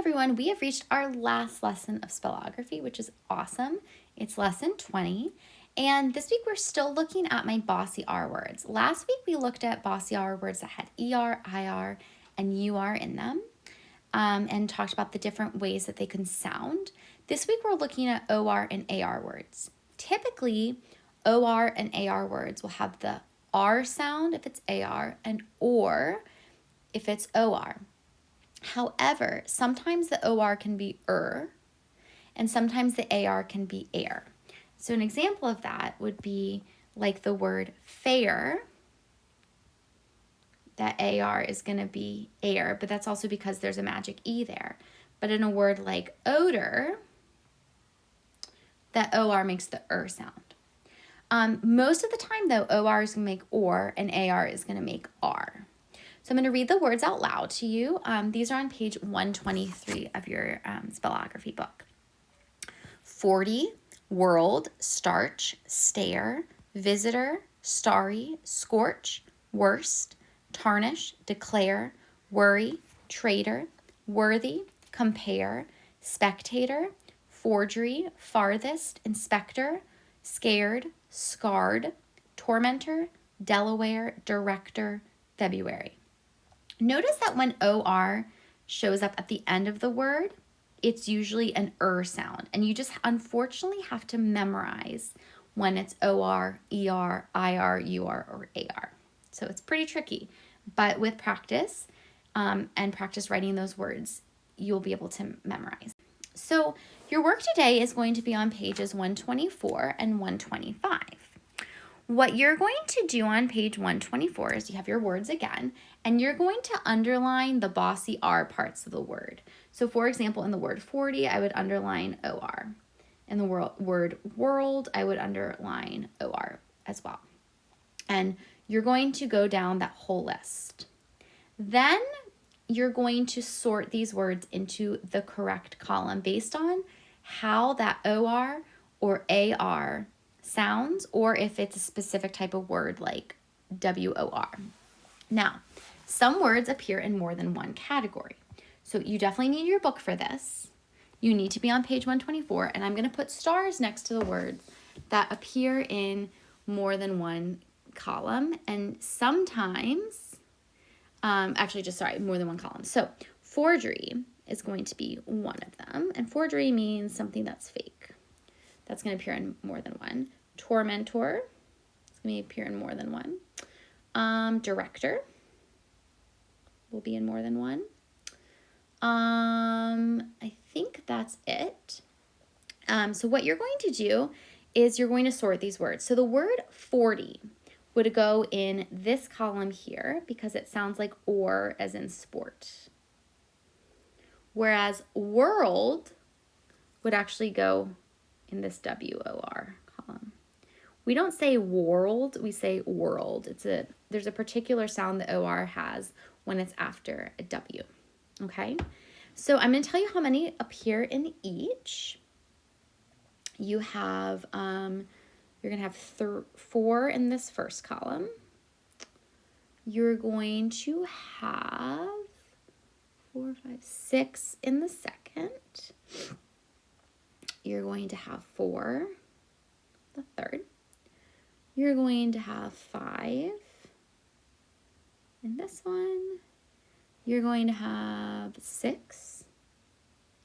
everyone, we have reached our last lesson of spellography, which is awesome. It's lesson 20. And this week we're still looking at my bossy R words. Last week we looked at bossy R words that had ER, IR, and UR in them and talked about the different ways that they can sound. This week we're looking at OR and AR words. Typically, OR and AR words will have the R sound if it's AR and OR if it's OR. However, sometimes the OR can be and sometimes the AR can be air. So an example of that would be like the word fair. That AR is going to be air, but that's also because there's a magic E there. But in a word like odor, that OR makes the sound. Most of the time, though, OR is going to make or and AR is going to make R. So I'm going to read the words out loud to you. These are on page 123 of your spellography book. 40, world, starch, stare, visitor, starry, scorch, worst, tarnish, declare, worry, traitor, worthy, compare, spectator, forgery, farthest, inspector, scared, scarred, tormentor, Delaware, director, February. Notice that when OR shows up at the end of the word, it's usually an sound. And you just unfortunately have to memorize when it's OR, ER, IR, UR, or AR. So it's pretty tricky. But with practice and practice writing those words, you'll be able to memorize. So your work today is going to be on pages 124 and 125. What you're going to do on page 124 is you have your words again, and you're going to underline the bossy R parts of the word. So for example, in the word 40, I would underline OR. In the word world, I would underline OR as well. And you're going to go down that whole list. Then you're going to sort these words into the correct column based on how that OR or AR sounds, or if it's a specific type of word like WOR. Now, some words appear in more than one category. So you definitely need your book for this. You need to be on page 124, and I'm going to put stars next to the words that appear in more than one column, and sometimes, more than one column. So forgery is going to be one of them, and forgery means something that's fake. That's going to appear in more than one. Tormentor is going to appear in more than one. Director will be in more than one. I think that's it. So what you're going to do is you're going to sort these words. So the word 40 would go in this column here because it sounds like or as in sport. Whereas world would actually go in this WOR column. We don't say world, we say world. There's a particular sound that OR has when it's after a W. Okay? So I'm going to tell you how many appear in each. You have you're going to have 4 in this first column. You're going to have 4, 5, 6 in the second. You're going to have 4, the third. You're going to have 5 in this one. You're going to have 6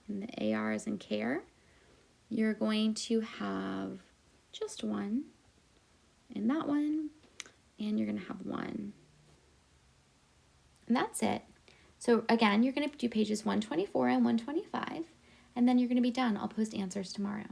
in the AR as in care. You're going to have just 1 in that one, and you're going to have 1. And that's it. So again, you're going to do pages 124 and 125. And then you're going to be done. I'll post answers tomorrow.